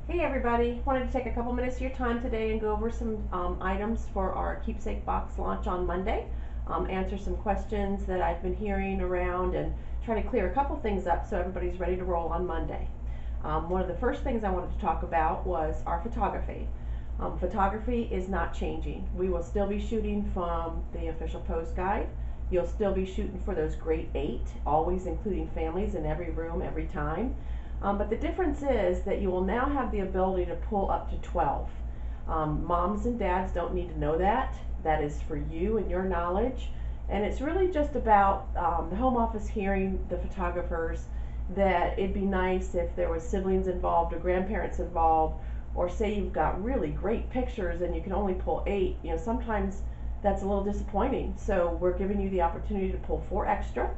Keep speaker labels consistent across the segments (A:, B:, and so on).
A: Hey everybody, wanted to take a couple minutes of your time today and go over some items for our Keepsake box launch on Monday. Answer some questions that I've been hearing around and try to clear a couple things up so everybody's ready to roll on Monday. One of the first things I wanted to talk about was our photography. Photography is not changing. We will still be shooting from the official pose guide. You'll still be shooting for those great 8, always including families in every room every time. But the difference is that you will now have the ability to pull up to 12. Moms and dads don't need to know that. That is for you and your knowledge. And it's really just about the home office hearing the photographers that it'd be nice if there was siblings involved or grandparents involved, or say you've got really great pictures and you can only pull 8. Sometimes that's a little disappointing. So we're giving you the opportunity to pull 4 extra,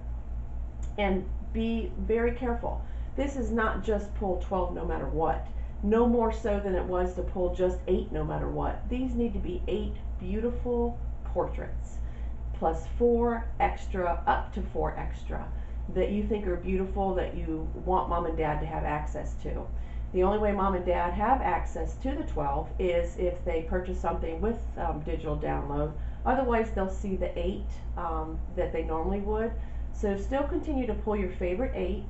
A: and be very careful. This is not just pull 12 no matter what. No more so than it was to pull just 8 no matter what. These need to be 8 beautiful portraits, plus 4 extra, up to 4 extra, that you think are beautiful, that you want mom and dad to have access to. The only way mom and dad have access to the 12 is if they purchase something with digital download. Otherwise, they'll see the 8 that they normally would. So still continue to pull your favorite 8.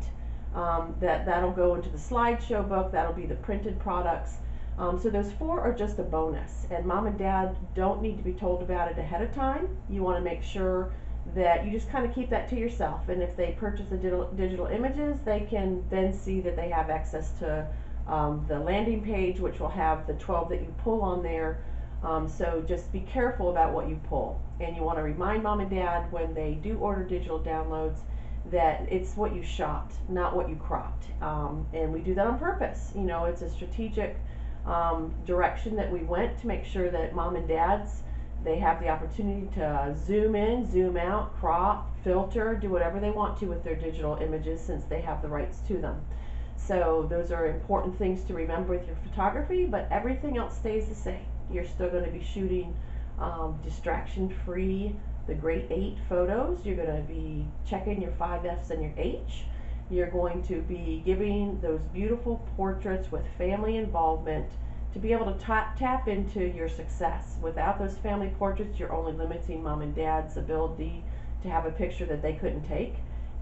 A: That'll go into the slideshow book. That'll be the printed products. So those 4 are just a bonus, and mom and dad don't need to be told about it ahead of time. You want to make sure that you just kind of keep that to yourself, and if they purchase the digital images, they can then see that they have access to the landing page, which will have the 12 that you pull on there. So just be careful about what you pull, and you want to remind mom and dad when they do order digital downloads that it's what you shot, not what you cropped. And we do that on purpose. It's a strategic direction that we went to make sure that mom and dads, they have the opportunity to zoom in, zoom out, crop, filter, do whatever they want to with their digital images, since they have the rights to them. So those are important things to remember with your photography, but everything else stays the same. You're still going to be shooting distraction-free, the great 8 photos. You're going to be checking your 5Fs and your H. You're going to be giving those beautiful portraits with family involvement to be able to tap into your success. Without those family portraits, you're only limiting mom and dad's ability to have a picture that they couldn't take,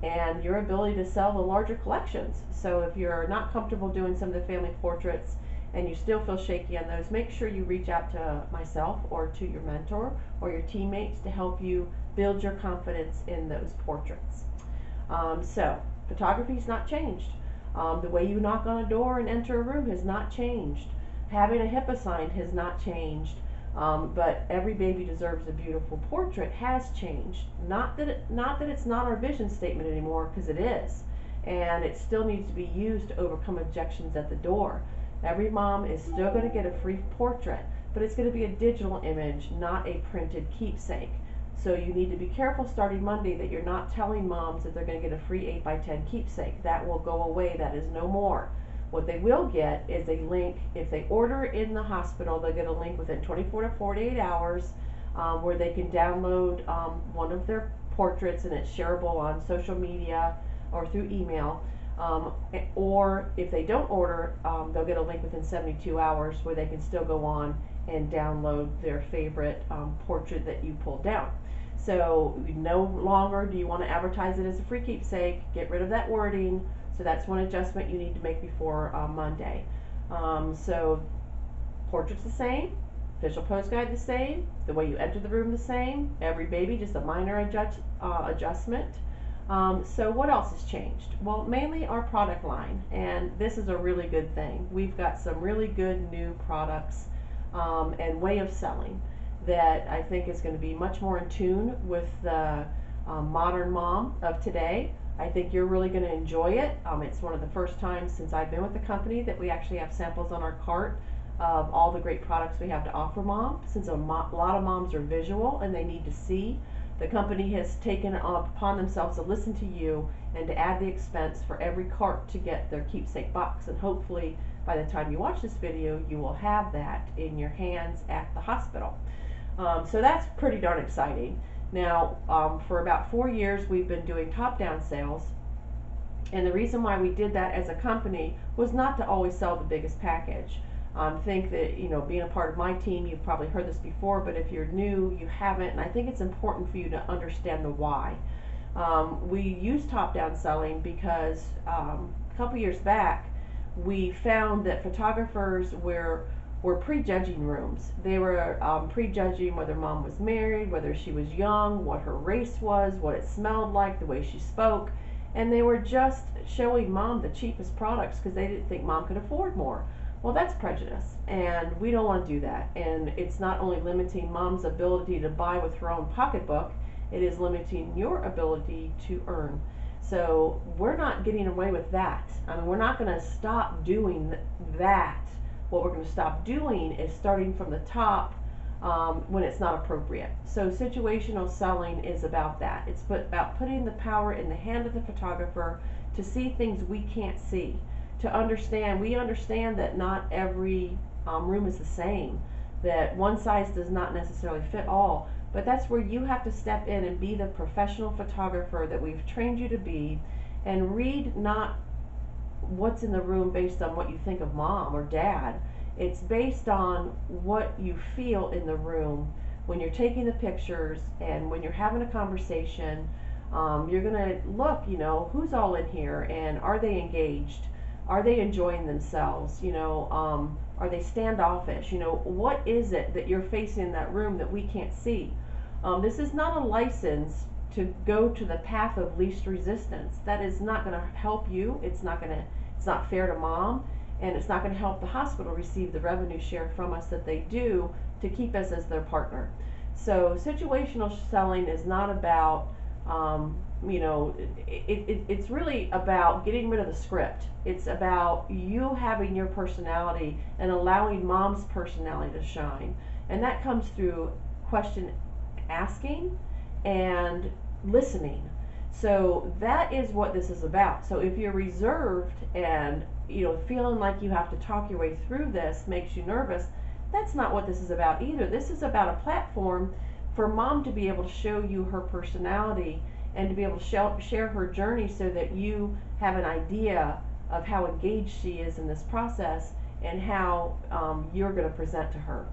A: and your ability to sell the larger collections. So if you're not comfortable doing some of the family portraits and you still feel shaky on those, make sure you reach out to myself or to your mentor or your teammates to help you build your confidence in those portraits. So photography's not changed. The way you knock on a door and enter a room has not changed. Having a HIPAA sign has not changed. But every baby deserves a beautiful portrait has changed. Not that it's not our vision statement anymore, because it is, and it still needs to be used to overcome objections at the door. Every mom is still going to get a free portrait, but it's going to be a digital image, not a printed keepsake. So you need to be careful starting Monday that you're not telling moms that they're going to get a free 8x10 keepsake. That will go away. That is no more. What they will get is a link. If they order in the hospital, they'll get a link within 24 to 48 hours where they can download one of their portraits, and it's shareable on social media or through email. Or if they don't order, they'll get a link within 72 hours where they can still go on and download their favorite portrait that you pulled down. So no longer do you want to advertise it as a free keepsake. Get rid of that wording. So that's one adjustment you need to make before Monday. So portrait's the same, official pose guide the same, the way you enter the room the same, every baby just a minor adjustment. So what else has changed? Well, mainly our product line, and this is a really good thing. We've got some really good new products and way of selling that I think is going to be much more in tune with the modern mom of today. I think you're really going to enjoy it. It's one of the first times since I've been with the company that we actually have samples on our cart of all the great products we have to offer mom, since a lot of moms are visual and they need to see. The company has taken upon themselves to listen to you and to add the expense for every cart to get their keepsake box, and hopefully by the time you watch this video you will have that in your hands at the hospital. So that's pretty darn exciting. Now, for about 4 years we've been doing top-down sales, and the reason why we did that as a company was not to always sell the biggest package. Think that, being a part of my team, you've probably heard this before, but if you're new, you haven't, and I think it's important for you to understand the why. We use top-down selling because a couple years back, we found that photographers were prejudging rooms. They were prejudging whether mom was married, whether she was young, what her race was, what it smelled like, the way she spoke, and they were just showing mom the cheapest products because they didn't think mom could afford more. Well, that's prejudice, and we don't want to do that. And it's not only limiting mom's ability to buy with her own pocketbook, it is limiting your ability to earn. So we're not getting away with that. I mean, we're not going to stop doing that. What we're going to stop doing is starting from the top when it's not appropriate. So situational selling is about that. It's about putting the power in the hand of the photographer to see things we can't see. To understand, we understand that not every room is the same, that one size does not necessarily fit all, but that's where you have to step in and be the professional photographer that we've trained you to be, and read not what's in the room based on what you think of mom or dad. It's based on what you feel in the room when you're taking the pictures and when you're having a conversation. You're going to look, who's all in here, and are they engaged? Are they enjoying themselves? Are they standoffish? What is it that you're facing in that room that we can't see? This is not a license to go to the path of least resistance. That is not going to help you. It's not fair to mom, and it's not going to help the hospital receive the revenue share from us that they do to keep us as their partner. So situational selling is not about, it's really about getting rid of the script. It's about you having your personality and allowing mom's personality to shine. And that comes through question asking and listening. So that is what this is about. So if you're reserved and feeling like you have to talk your way through this makes you nervous, that's not what this is about either. This is about a platform for mom to be able to show you her personality and to be able to share her journey so that you have an idea of how engaged she is in this process and how you're going to present to her.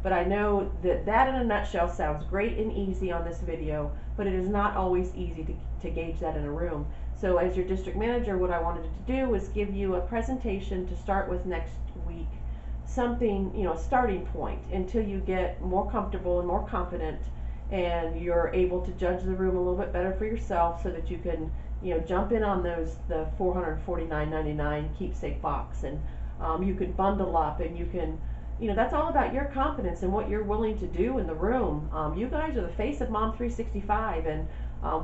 A: But I know that in a nutshell sounds great and easy on this video, but it is not always easy to gauge that in a room. So as your district manager, what I wanted to do was give you a presentation to start with next week, something, a starting point until you get more comfortable and more confident and you're able to judge the room a little bit better for yourself so that you can, jump in on the $449.99 keepsake box, and you can bundle up, and you can, that's all about your confidence and what you're willing to do in the room. You guys are the face of Mom 365, and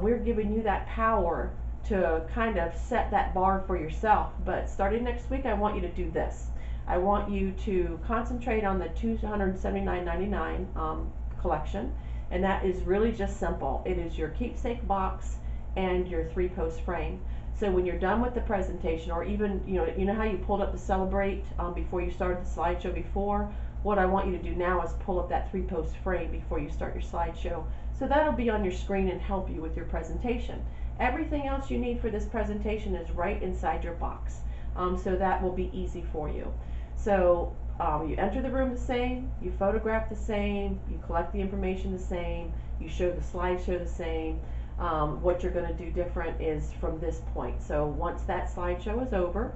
A: we're giving you that power to kind of set that bar for yourself. But starting next week, I want you to do this. I want you to concentrate on the $279.99 collection, and that is really just simple. It is your keepsake box and your 3-post frame. So when you're done with the presentation, or even, you know how you pulled up the Celebrate before you started the slideshow before? What I want you to do now is pull up that 3-post frame before you start your slideshow. So that'll be on your screen and help you with your presentation. Everything else you need for this presentation is right inside your box. So that will be easy for you. So you enter the room the same, you photograph the same, you collect the information the same, you show the slideshow the same. What you're going to do different is from this point. So once that slideshow is over,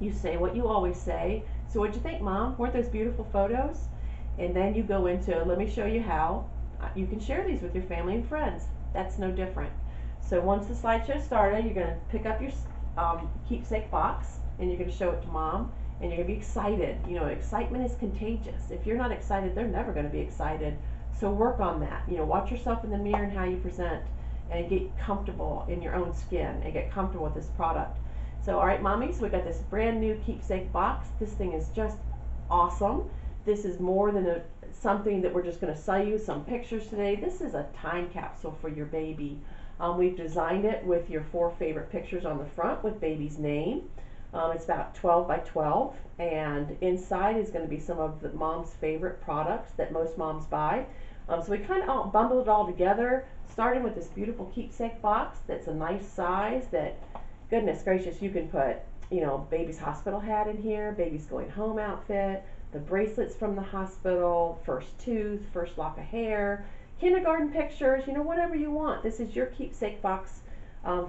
A: you say what you always say. So what'd you think, Mom? Weren't those beautiful photos? And then you go into, let me show you how you can share these with your family and friends. That's no different. So once the slideshow started, you're going to pick up your keepsake box and you're going to show it to Mom, and you're going to be excited. Excitement is contagious. If you're not excited, they're never going to be excited. So work on that. Watch yourself in the mirror and how you present, and get comfortable in your own skin and get comfortable with this product. So all right, mommies, we got this brand new keepsake box. This thing is just awesome. This is more than something that we're just going to sell you some pictures today. This is a time capsule for your baby. We've designed it with your 4 favorite pictures on the front with baby's name. It's about 12 by 12, and inside is going to be some of the mom's favorite products that most moms buy. So we kind of bundled it all together, starting with this beautiful keepsake box that's a nice size that, goodness gracious, you can put baby's hospital hat in here, baby's going home outfit, the bracelets from the hospital, first tooth, first lock of hair, kindergarten pictures, whatever you want. This is your keepsake box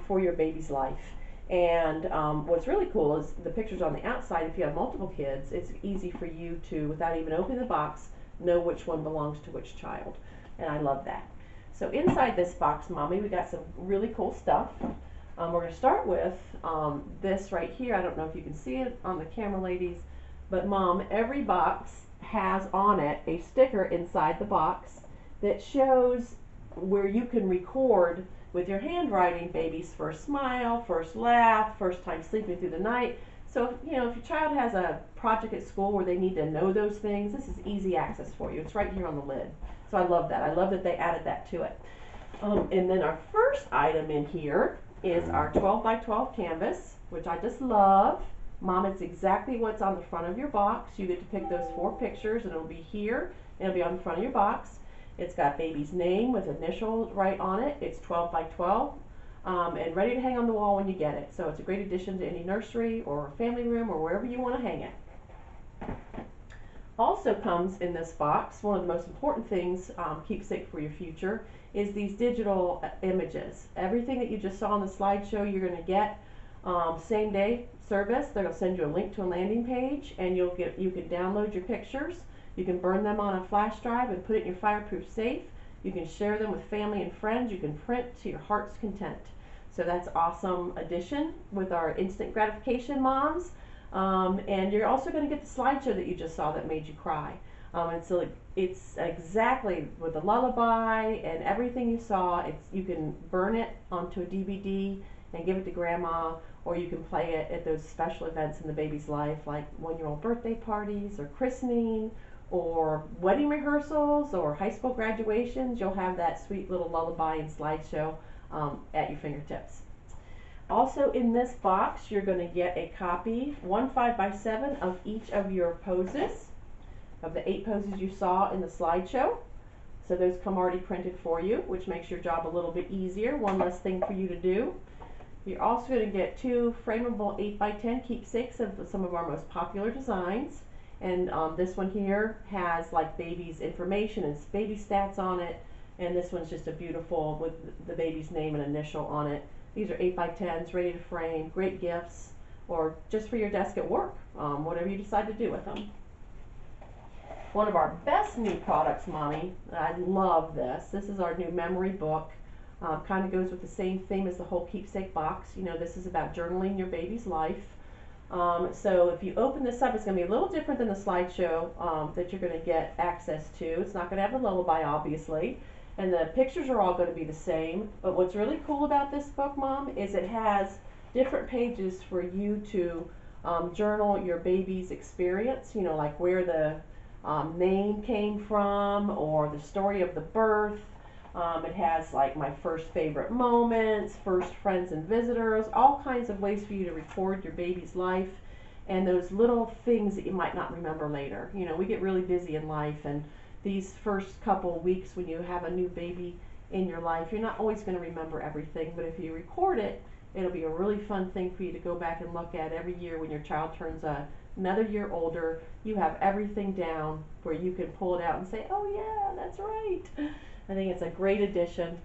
A: for your baby's life. And what's really cool is the pictures on the outside. If you have multiple kids, it's easy for you to, without even opening the box, know which one belongs to which child. And I love that. So inside this box, Mommy, we got some really cool stuff. We're going to start with this right here. I don't know if you can see it on the camera, ladies, but Mom, every box has on it a sticker inside the box that shows where you can record with your handwriting baby's first smile, first laugh, first time sleeping through the night. So, if your child has a project at school where they need to know those things, this is easy access for you. It's right here on the lid. So I love that. I love that they added that to it. And then our first item in here is our 12 by 12 canvas, which I just love. Mom, it's exactly what's on the front of your box. You get to pick those 4 pictures, and it'll be here, and it'll be on the front of your box. It's got baby's name with initials right on it. It's 12 by 12, and ready to hang on the wall when you get it. So it's a great addition to any nursery or family room or wherever you want to hang it. Also comes in this box, one of the most important things, keepsake for your future, is these digital images. Everything that you just saw on the slideshow, you're going to get same day service. They're going to send you a link to a landing page, and you can download your pictures. You can burn them on a flash drive and put it in your fireproof safe. You can share them with family and friends. You can print to your heart's content. So that's awesome addition with our instant gratification moms. And you're also going to get the slideshow that you just saw that made you cry. And so it's exactly with the lullaby and everything you saw. You can burn it onto a DVD and give it to grandma, or you can play it at those special events in the baby's life, like one-year-old birthday parties or christening or wedding rehearsals or high school graduations. You'll have that sweet little lullaby and slideshow at your fingertips. Also in this box, you're going to get a copy, 1 5x7 of each of your poses, of the 8 poses you saw in the slideshow. So those come already printed for you, which makes your job a little bit easier, one less thing for you to do. You're also going to get 2 frameable 8x10 keepsakes of some of our most popular designs. And this one here has like baby's information and baby stats on it. And this one's just a beautiful with the baby's name and initial on it. These are 8x10s, ready to frame, great gifts, or just for your desk at work, whatever you decide to do with them. One of our best new products, Mommy, I love this. This is our new memory book. Kind of goes with the same theme as the whole keepsake box. This is about journaling your baby's life. So if you open this up, it's going to be a little different than the slideshow that you're going to get access to. It's not going to have the lullaby, obviously. And the pictures are all going to be the same. But what's really cool about this book, Mom, is it has different pages for you to journal your baby's experience. Like where the name came from or the story of the birth. It has like my first favorite moments, first friends and visitors, all kinds of ways for you to record your baby's life and those little things that you might not remember later. We get really busy in life, and these first couple weeks when you have a new baby in your life, you're not always going to remember everything, but if you record it, it'll be a really fun thing for you to go back and look at every year when your child turns another year older. You have everything down where you can pull it out and say, oh yeah, that's right. I think it's a great addition.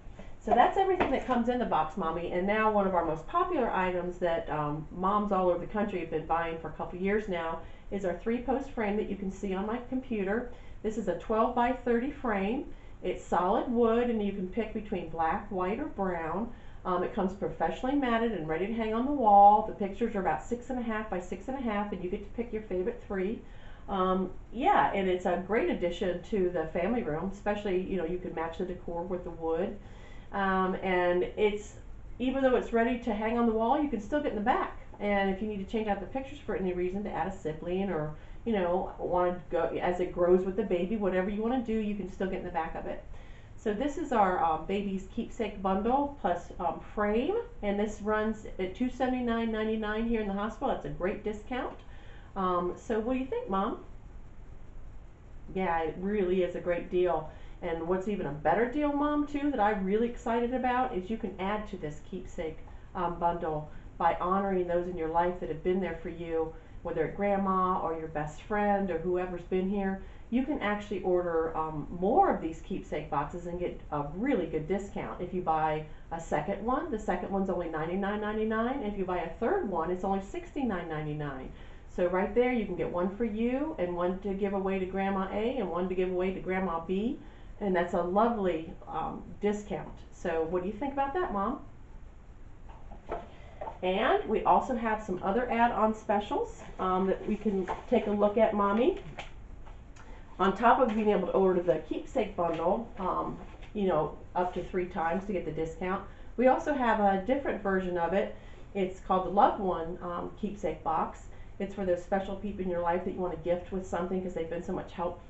A: So that's everything that comes in the box, Mommy. And now one of our most popular items that moms all over the country have been buying for a couple years now is our 3-post frame that you can see on my computer. This is a 12 by 30 frame. It's solid wood, and you can pick between black, white, or brown. It comes professionally matted and ready to hang on the wall. The pictures are about 6.5 by 6.5, and you get to pick your favorite 3. Yeah, and it's a great addition to the family room, especially, you can match the decor with the wood. And even though it's ready to hang on the wall, you can still get in the back. And if you need to change out the pictures for any reason, to add a sibling or, want to go as it grows with the baby, whatever you want to do, you can still get in the back of it. So this is our baby's keepsake bundle plus frame, and this runs at $279.99 here in the hospital. That's a great discount. So what do you think, Mom? Yeah, it really is a great deal. And what's even a better deal, Mom, too, that I'm really excited about is you can add to this keepsake bundle by honoring those in your life that have been there for you, whether it's grandma or your best friend or whoever's been here. You can actually order more of these keepsake boxes and get a really good discount. If you buy a second one, the second one's only $99.99. If you buy a third one, it's only $69.99. So right there, you can get one for you and one to give away to Grandma A and one to give away to Grandma B. And that's a lovely discount. So what do you think about that, Mom? And we also have some other add-on specials that we can take a look at, Mommy. On top of being able to order the keepsake bundle, you know, up to 3 times to get the discount, we also have a different version of it. It's called the Loved One keepsake box. It's for those special people in your life that you want to gift with something because they've been so much help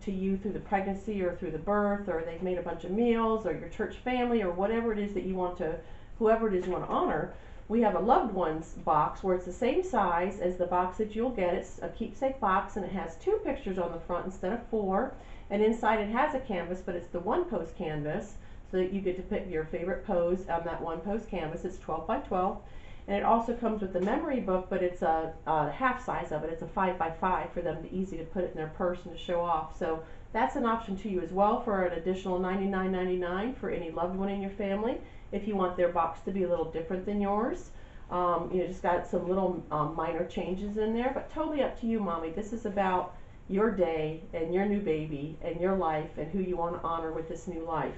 A: to you through the pregnancy or through the birth, or they've made a bunch of meals, or your church family, or whatever it is that you want to, whoever it is you want to honor. We have a Loved Ones box where it's the same size as the box that you'll get. It's a keepsake box and it has 2 pictures on the front instead of 4. And inside it has a canvas, but it's the 1-post canvas, so that you get to pick your favorite pose on that 1-post canvas. It's 12 by 12. And it also comes with the memory book, but it's a half size of it. It's a 5 by 5 for them to easy to put it in their purse and to show off. So that's an option to you as well for an additional $99.99 for any loved one in your family. If you want their box to be a little different than yours, you know, just got some little minor changes in there, but totally up to you, Mommy. This is about your day and your new baby and your life and who you want to honor with this new life.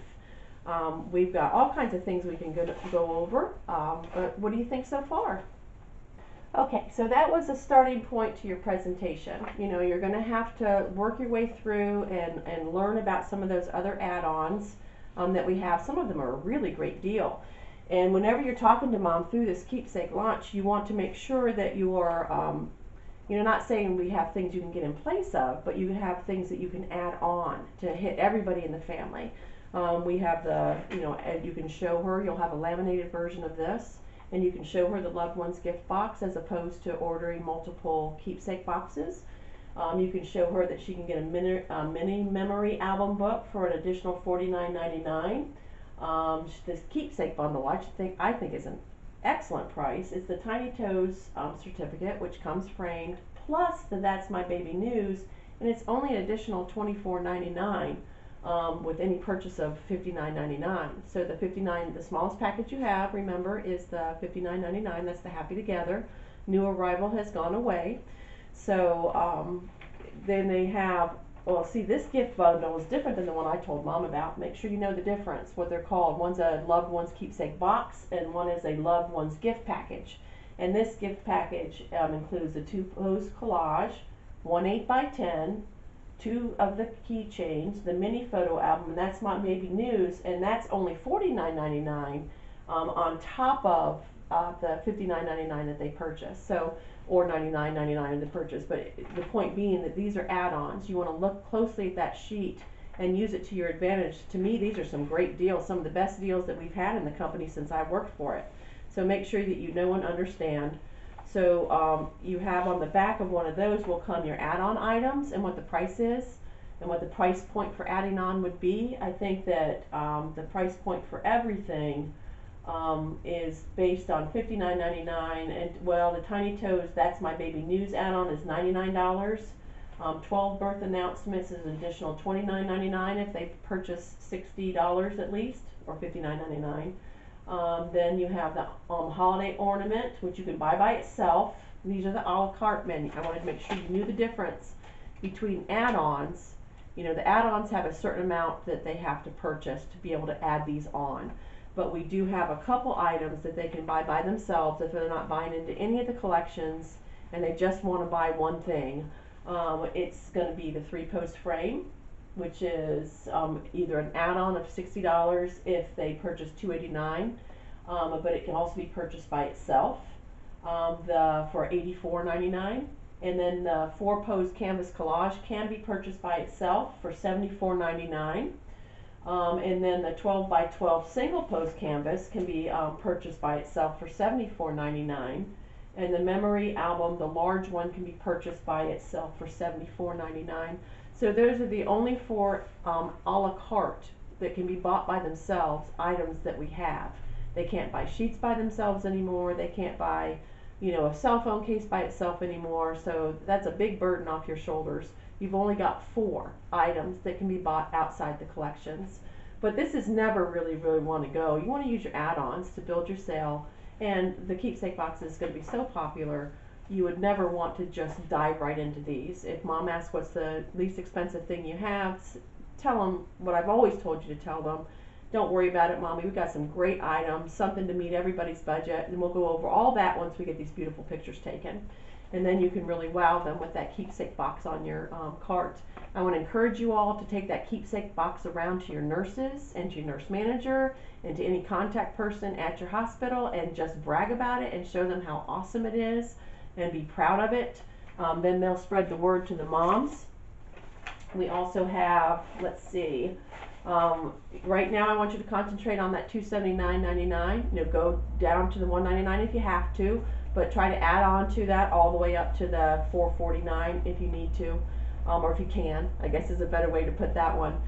A: We've got all kinds of things we can go over, but what do you think so far? Okay, so that was a starting point to your presentation. You know, you're going to have to work your way through and learn about some of those other add-ons that we have. Some of them are a really great deal. And whenever you're talking to Mom through this Keepsake Launch, you want to make sure that you are, you know, not saying we have things you can get in place of, but you have things that you can add on to hit everybody in the family. We have the, you know, and you can show her, you'll have a laminated version of this, and you can show her the Loved Ones gift box as opposed to ordering multiple keepsake boxes. You can show her that she can get a mini memory album book for an additional $49.99. This keepsake bundle, I think is an excellent price. It's the Tiny Toes certificate, which comes framed, plus the That's My Baby News, and it's only an additional $24.99. With any purchase of $59.99. So the smallest package you have, remember, is the $59.99. That's the Happy Together. New Arrival has gone away. So then they have, well, see, this gift bundle is different than the one I told Mom about. Make sure you know the difference, what they're called. One's a Loved Ones keepsake box, and one is a Loved Ones gift package. And this gift package includes a 2-pose collage, 1 8 by 10, 2 of the keychains, the mini photo album, and That's My Baby News, and that's only $49.99 on top of the $59.99 that they purchased. So, or $99.99 in the purchase. But the point being that these are add-ons. You want to look closely at that sheet and use it to your advantage. To me, these are some great deals, some of the best deals that we've had in the company since I worked for it. So make sure that you know and understand. So you have on the back of one of those will come your add-on items and what the price is and what the price point for adding on would be. I think that the price point for everything is based on $59.99, and well, the Tiny Toes That's My Baby News add-on is $99. 12 birth announcements is an additional $29.99 if they purchase $60 at least, or $59.99. Then you have the holiday ornament, which you can buy by itself. These are the a la carte menu. I wanted to make sure you knew the difference between add-ons. You know, the add-ons have a certain amount that they have to purchase to be able to add these on. But we do have a couple items that they can buy by themselves if they're not buying into any of the collections and they just want to buy one thing. It's going to be the 3-post frame, which is either an add-on of $60 if they purchase $289, but it can also be purchased by itself for $84.99. And then the 4-pose canvas collage can be purchased by itself for $74.99. And then the 12 by 12 single pose canvas can be purchased by itself for $74.99. And the memory album, the large one, can be purchased by itself for $74.99. So those are the only 4 a la carte that can be bought by themselves items that we have. They can't buy sheets by themselves anymore. They can't buy, a cell phone case by itself anymore. So that's a big burden off your shoulders. You've only got 4 items that can be bought outside the collections. But this is never really want to go. You want to use your add-ons to build your sale. And the keepsake box is going to be so popular, you would never want to just dive right into these. If mom asks what's the least expensive thing you have, tell them what I've always told you to tell them. Don't worry about it, Mommy. We've got some great items, something to meet everybody's budget, and we'll go over all that once we get these beautiful pictures taken. And then you can really wow them with that keepsake box on your cart. I want to encourage you all to take that keepsake box around to your nurses and to your nurse manager and to any contact person at your hospital and just brag about it and show them how awesome it is and be proud of it. Then they'll spread the word to the moms. We also have, let's see, right now I want you to concentrate on that $279.99. Go down to the $199 if you have to, but try to add on to that all the way up to the $449 if you need to, or if you can, I guess is a better way to put that one.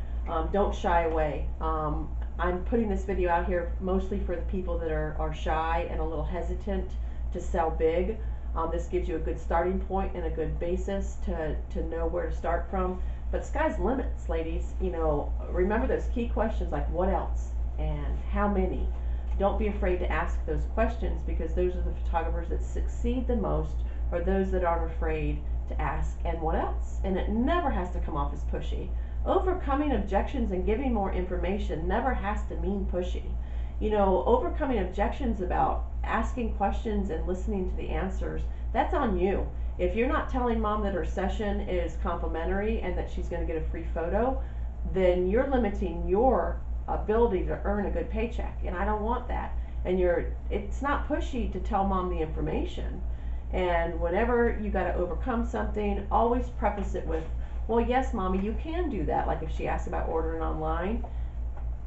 A: Don't shy away. I'm putting this video out here mostly for the people that are shy and a little hesitant to sell big. This gives you a good starting point and a good basis to know where to start from. But sky's the limits, ladies. Remember those key questions like what else and how many. Don't be afraid to ask those questions, because those are the photographers that succeed the most, or those that aren't afraid to ask and what else. And it never has to come off as pushy. Overcoming objections and giving more information never has to mean pushy. Overcoming objections about asking questions and listening to the answers, that's on you. If you're not telling mom that her session is complimentary and that she's going to get a free photo, then you're limiting your ability to earn a good paycheck, and I don't want that. And it's not pushy to tell mom the information. And whenever you got to overcome something, always preface it with, well, yes, mommy, you can do that. Like if she asks about ordering online,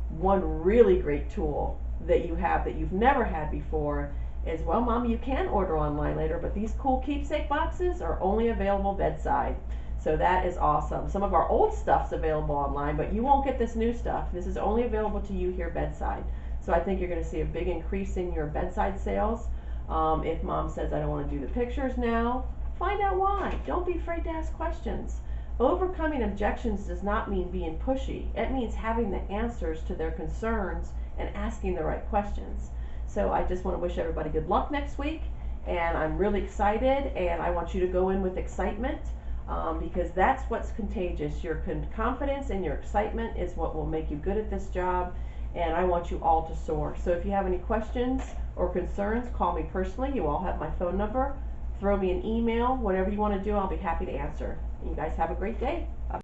A: one really great tool that you have that you've never had before is, well, mom, you can order online later, but these cool keepsake boxes are only available bedside. So that is awesome. Some of our old stuff's available online, but you won't get this new stuff. This is only available to you here bedside. So I think you're going to see a big increase in your bedside sales. If mom says, I don't want to do the pictures now, find out why. Don't be afraid to ask questions. Overcoming objections does not mean being pushy. It means having the answers to their concerns and asking the right questions. So I just want to wish everybody good luck next week, and I'm really excited, and I want you to go in with excitement, because that's what's contagious. Your confidence and your excitement is what will make you good at this job, and I want you all to soar. So if you have any questions or concerns, call me personally. You all have my phone number. Throw me an email. Whatever you want to do, I'll be happy to answer. You guys have a great day. Bye.